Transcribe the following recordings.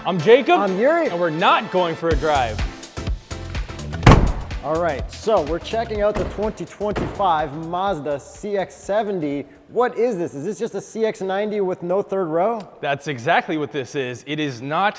I'm Jacob. I'm Yuri. And we're not going for a drive. All right, so we're checking out the 2025 Mazda CX-70. What is this? Is this just a CX-90 with no third row? That's exactly what this is. It is not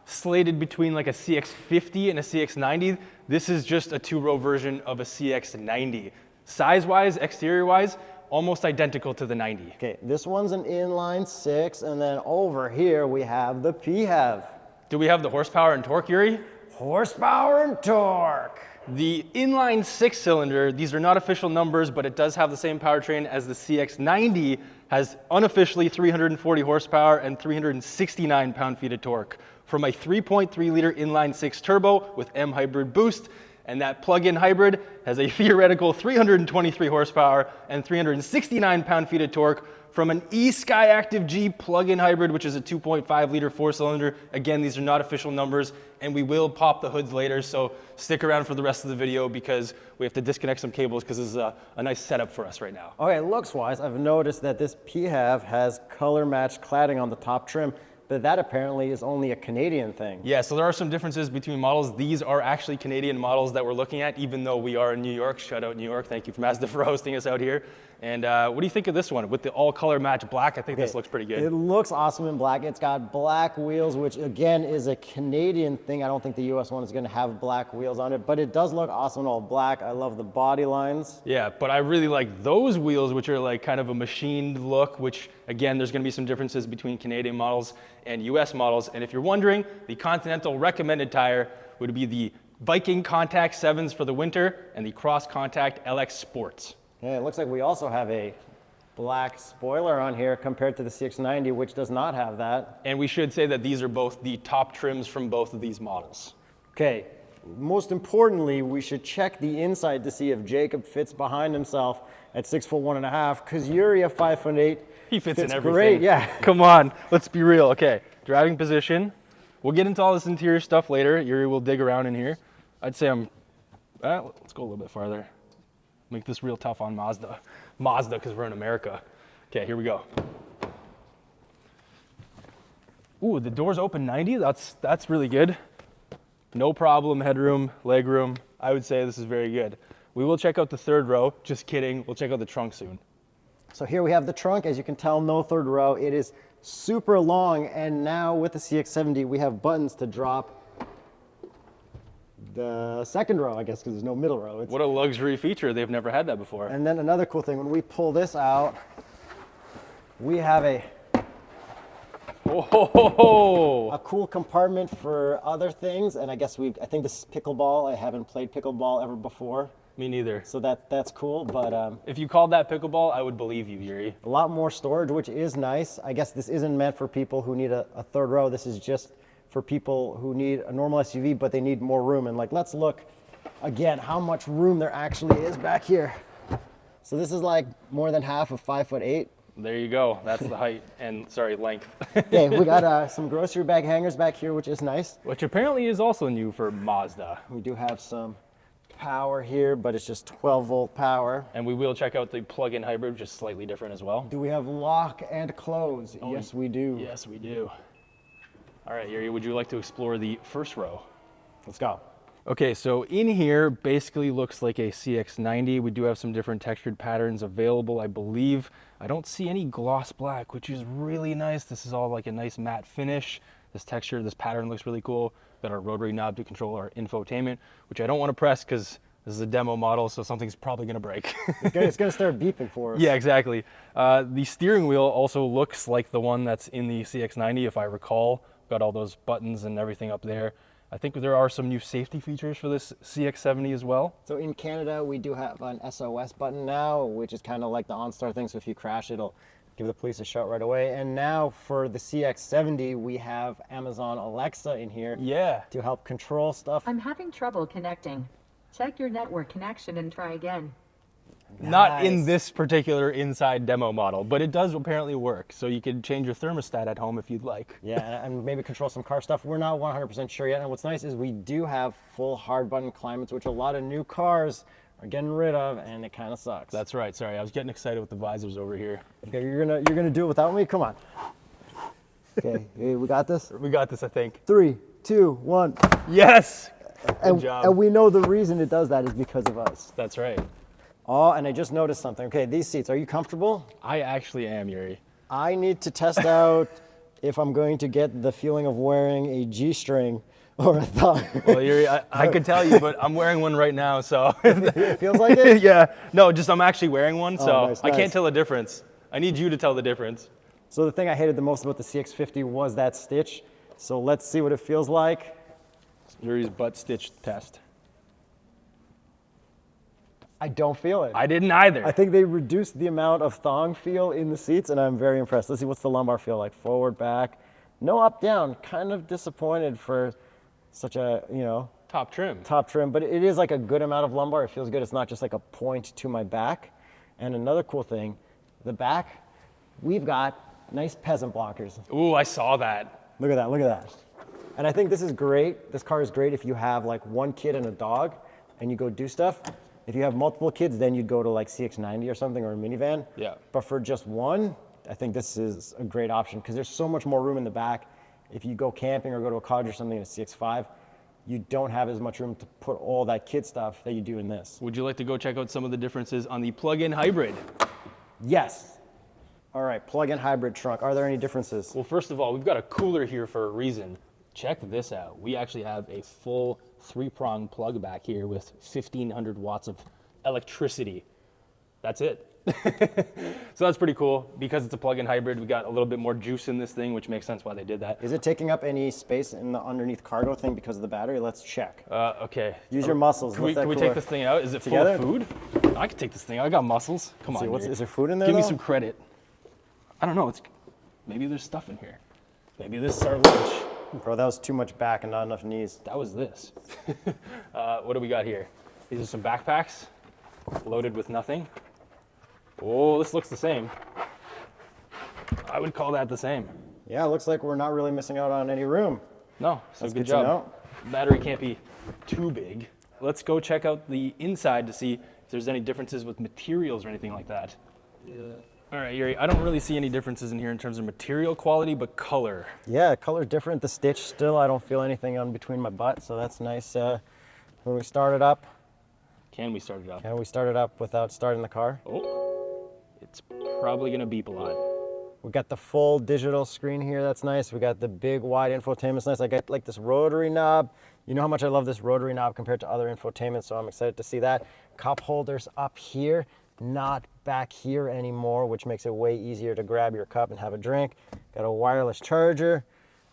slated between like a CX-50 and a CX-90. This is just a two-row version of a CX-90. Size-wise, exterior-wise, almost identical to the 90. Okay, this one's an inline 6, and then over here we have the phev. Do we have the horsepower and torque, Yuri? Horsepower and torque. The inline 6-cylinder, these are not official numbers, but it does have the same powertrain as the CX-90, has unofficially 340 horsepower and 369 pound-feet of torque from a 3.3-liter inline 6 turbo with M hybrid boost, and that plug-in hybrid has a theoretical 323 horsepower and 369 pound-feet of torque from an eSkyActiv G plug-in hybrid, which is a 2.5-liter 4-cylinder. Again, these are not official numbers, and we will pop the hoods later, so stick around for the rest of the video because we have to disconnect some cables because this is a nice setup for us right now. Okay, looks-wise, I've noticed that this phev has color-matched cladding on the top trim, but that apparently is only a Canadian thing. Yeah, so there are some differences between models. These are actually Canadian models that we're looking at, even though we are in New York. Shout out New York. Thank you, Mazda, for hosting us out here. And what do you think of this one? With the all-color match black, I think this looks pretty good. It looks awesome in black. It's got black wheels, which again is a Canadian thing. I don't think the US one is gonna have black wheels on it, but it does look awesome in all black. I love the body lines. Yeah, but I really like those wheels, which are like kind of a machined look, which again, there's gonna be some differences between Canadian models and US models. And if you're wondering, the Continental recommended tire would be the Viking Contact 7s for the winter and the Cross Contact LX Sports. Yeah, it looks like we also have a black spoiler on here compared to the CX-90, which does not have that. And we should say that these are both the top trims from both of these models. Okay, most importantly, we should check the inside to see if Jacob fits behind himself at 6'1.5", because Yuri at 5'8". He fits in everything. Great, yeah. Come on, let's be real. Okay, driving position. We'll get into all this interior stuff later. Yuri will dig around in here. I'd say let's go a little bit farther. Make this real tough on Mazda. Mazda, because we're in America. Okay, here we go. Ooh, the doors open 90. That's really good. No problem, headroom, legroom. I would say this is very good. We will check out the third row. Just kidding. We'll check out the trunk soon. So here we have the trunk. As you can tell, no third row. It is super long, and now with the CX-70, we have buttons to drop the second row, I guess, because there's no middle row. What a luxury feature. They've never had that before. And then another cool thing, when we pull this out, we have a cool compartment for other things. And I guess I think this is pickleball. I haven't played pickleball ever before. Me neither. So that's cool, but if you called that pickleball, I would believe you, Yuri. A lot more storage, which is nice. I guess this isn't meant for people who need a third row. This is just for people who need a normal SUV, but they need more room. And like, let's look again how much room there actually is back here. So this is like more than half of 5'8". There you go. That's the height and length. Okay, we got some grocery bag hangers back here, which is nice. Which apparently is also new for Mazda. We do have some power here, but it's just 12-volt power. And we will check out the plug-in hybrid, which is slightly different as well. Do we have lock and close? Oh, yes, we do. Yes, we do. All right, Yuri, would you like to explore the first row? Let's go. Okay, so in here basically looks like a CX-90. We do have some different textured patterns available, I believe. I don't see any gloss black, which is really nice. This is all like a nice matte finish. This texture, this pattern looks really cool. Got our rotary knob to control our infotainment, which I don't want to press because this is a demo model, so something's probably going to break. It's going to start beeping for us. Yeah, exactly. The steering wheel also looks like the one that's in the CX-90, if I recall. Got all those buttons and everything up there. I think there are some new safety features for this CX-70 as well. So in Canada, we do have an SOS button now, which is kind of like the OnStar thing. So if you crash, it'll give the police a shout right away. And now for the CX-70, we have Amazon Alexa in here to help control stuff. I'm having trouble connecting. Check your network connection and try again. Not in this particular inside demo model, but it does apparently work. So you can change your thermostat at home if you'd like. Yeah, and maybe control some car stuff. We're not 100% sure yet. And what's nice is we do have full hard button climates, which a lot of new cars are getting rid of, and it kind of sucks. That's right. Sorry, I was getting excited with the visors over here. Okay, you're gonna do it without me? Come on. Okay, hey, we got this? We got this, I think. 3, 2, 1. Yes! Good And, job. and we know the reason it does that is because of us. That's right. Oh, and I just noticed something. Okay, these seats, are you comfortable? I actually am, Yuri. I need to test out if I'm going to get the feeling of wearing a G-string or a thong. Well, Yuri, I could tell you, but I'm wearing one right now, so. It feels like it? Yeah. No, just I'm actually wearing one, so nice, I can't nice. tell the difference. I need you to tell the difference. So the thing I hated the most about the CX-50 was that stitch. So let's see what it feels like. Yuri's butt stitch test. I don't feel it. I didn't either. I think they reduced the amount of thong feel in the seats, and I'm very impressed. Let's see, what's the lumbar feel like? Forward, back. No up, down. Kind of disappointed for such a, Top trim. top trim, but it is like a good amount of lumbar. It feels good. It's not just like a point to my back. And another cool thing, the back, we've got nice peasant blockers. Ooh, I saw that. Look at that, look at that. And I think this is great. This car is great if you have like one kid and a dog and you go do stuff. If you have multiple kids, then you'd go to like CX-90 or something or a minivan. Yeah. But for just one, I think this is a great option because there's so much more room in the back. If you go camping or go to a cottage or something in a CX-5, you don't have as much room to put all that kid stuff that you do in this. Would you like to go check out some of the differences on the plug-in hybrid? Yes. All right, plug-in hybrid trunk. Are there any differences? Well, first of all, we've got a cooler here for a reason. Check this out. We actually have a full 3-prong plug back here with 1,500 watts of electricity. That's it. So that's pretty cool. Because it's a plug-in hybrid, we got a little bit more juice in this thing, which makes sense why they did that. Is it taking up any space in the underneath cargo thing because of the battery? Let's check. Okay. Use your muscles. Can we Lift that take cooler. this thing out? Is it Together? full of food? I can take this thing out. I got muscles. Come on. See, Yuri. is there food in there? Give me though? some credit. I don't know. Maybe there's stuff in here. Maybe this is our lunch. Bro, that was too much back and not enough knees. That was this. What do we got here? These are some backpacks loaded with nothing. Oh, this looks the same. I would call that the same. Yeah, it looks like we're not really missing out on any room. No, so That's good good to job. know. Battery can't be too big. Let's go check out the inside to see if there's any differences with materials or anything like that. Yeah. All right, Yuri, I don't really see any differences in here in terms of material quality, but color. Yeah, color's different. The stitch still, I don't feel anything on between my butt, so that's nice. When we start it up, Can we start it up? can we start it up without starting the car? Oh, it's probably gonna beep a lot. We got the full digital screen here, that's nice. We got the big wide infotainment, it's nice. I got like this rotary knob. You know how much I love this rotary knob compared to other infotainment, so I'm excited to see that. Cup holders up here, not back here anymore, which makes it way easier to grab your cup and have a drink. Got a wireless charger.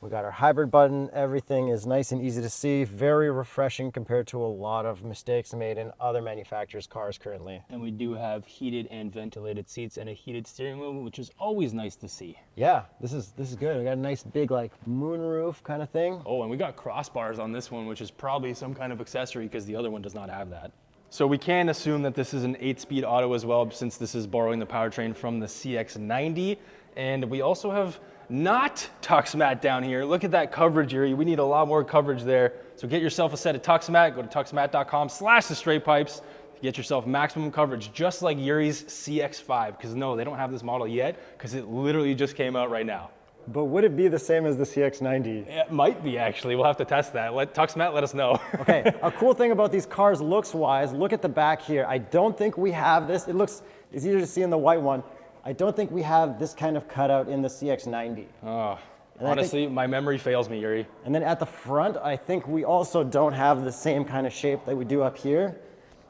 We got our hybrid button. Everything is nice and easy to see. Very refreshing compared to a lot of mistakes made in other manufacturers' cars currently. And we do have heated and ventilated seats and a heated steering wheel, which is always nice to see. Yeah, this is good. We got a nice big like moonroof kind of thing. Oh, and we got crossbars on this one, which is probably some kind of accessory because the other one does not have that. So we can assume that this is an 8-speed auto as well, since this is borrowing the powertrain from the CX-90. And we also have not TuxMat down here. Look at that coverage, Yuri. We need a lot more coverage there. So get yourself a set of TuxMat. Go to tuxmat.com/TheStraightPipes to get yourself maximum coverage, just like Yuri's CX-5. Because no, they don't have this model yet, because it literally just came out right now. But would it be the same as the CX-90? It might be, actually. We'll have to test that. Let TuxMat let us know. Okay, a cool thing about these cars looks-wise, look at the back here. I don't think we have this. It's easier to see in the white one. I don't think we have this kind of cutout in the CX-90. Oh, And honestly, my memory fails me, Yuri. And then at the front, I think we also don't have the same kind of shape that we do up here.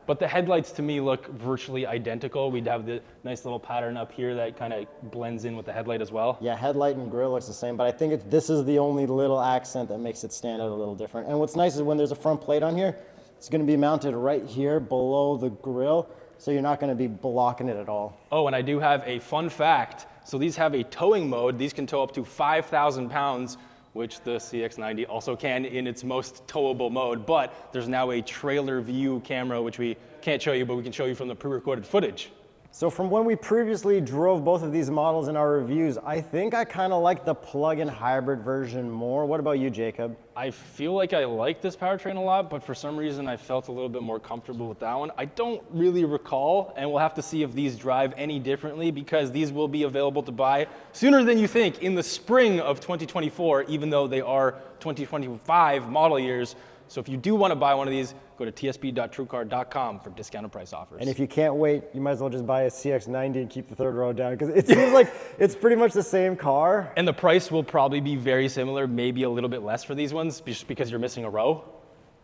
But the headlights to me look virtually identical. We'd have the nice little pattern up here that kind of blends in with the headlight as well. Yeah, headlight and grille looks the same, but I think this is the only little accent that makes it stand out a little different. And what's nice is when there's a front plate on here, it's going to be mounted right here below the grille, so you're not going to be blocking it at all. Oh, and I do have a fun fact. So these have a towing mode. These can tow up to 5,000 pounds, which the CX-90 also can in its most towable mode. But there's now a trailer view camera, which we can't show you, but we can show you from the pre-recorded footage. So from when we previously drove both of these models in our reviews, I think I kind of like the plug-in hybrid version more. What about you, Jacob? I feel like I like this powertrain a lot, but for some reason I felt a little bit more comfortable with that one. I don't really recall, and we'll have to see if these drive any differently, because these will be available to buy sooner than you think, in the spring of 2024, even though they are 2025 model years. So if you do want to buy one of these, go to tsp.truecar.com for discounted price offers. And if you can't wait, you might as well just buy a CX-90 and keep the third row down, because it seems like it's pretty much the same car. And the price will probably be very similar, maybe a little bit less for these ones, just because you're missing a row.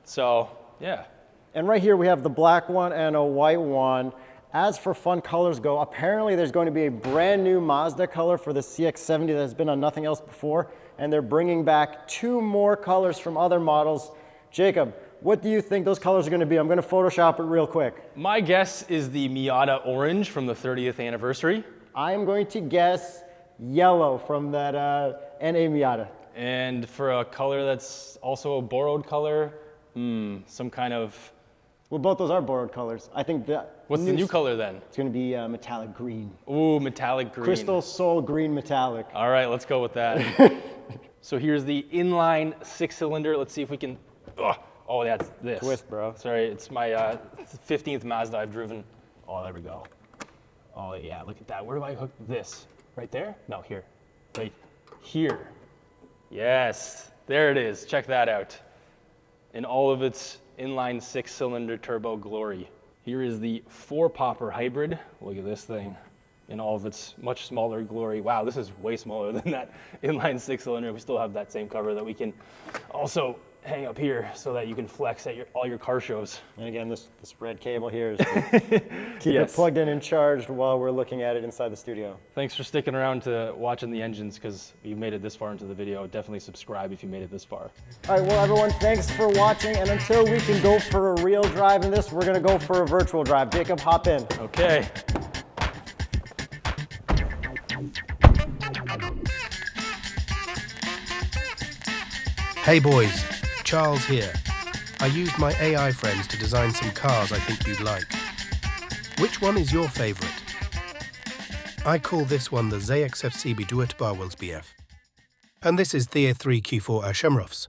So, yeah. And right here we have the black one and a white one. As for fun colors go, apparently there's going to be a brand new Mazda color for the CX-70 that has been on nothing else before, and they're bringing back 2 more colors from other models. Jacob, what do you think those colors are going to be? I'm going to Photoshop it real quick. My guess is the Miata orange from the 30th anniversary. I'm going to guess yellow from that NA Miata. And for a color that's also a borrowed color, some kind of... Well, both those are borrowed colors. I think that... What's the new color then? It's going to be metallic green. Ooh, metallic green. Crystal Soul Green Metallic. All right, let's go with that. So here's the inline 6-cylinder. Let's see if we can... Oh, that's this. Twist, bro. Sorry, it's my 15th Mazda I've driven. Oh, there we go. Oh, yeah, look at that. Where do I hook this? Right there? No, here. Right here. Yes, there it is. Check that out. In all of its inline 6-cylinder turbo glory. Here is the 4-popper hybrid. Look at this thing in all of its much smaller glory. Wow, this is way smaller than that inline 6-cylinder. We still have that same cover that we can also hang up here so that you can flex at all your car shows. And again, this red cable here is to keep it plugged in and charged while we're looking at it inside the studio. Thanks for sticking around to watching the engines, because you made it this far into the video. Definitely subscribe if you made it this far. All right, well, everyone, thanks for watching. And until we can go for a real drive in this, we're going to go for a virtual drive. Jacob, hop in. Okay. Hey boys, Charles here. I used my AI friends to design some cars I think you'd like. Which one is your favorite? I call this one the CX-70 Duet Barwelsbf. And this is TheStraightPipes Shamrofs.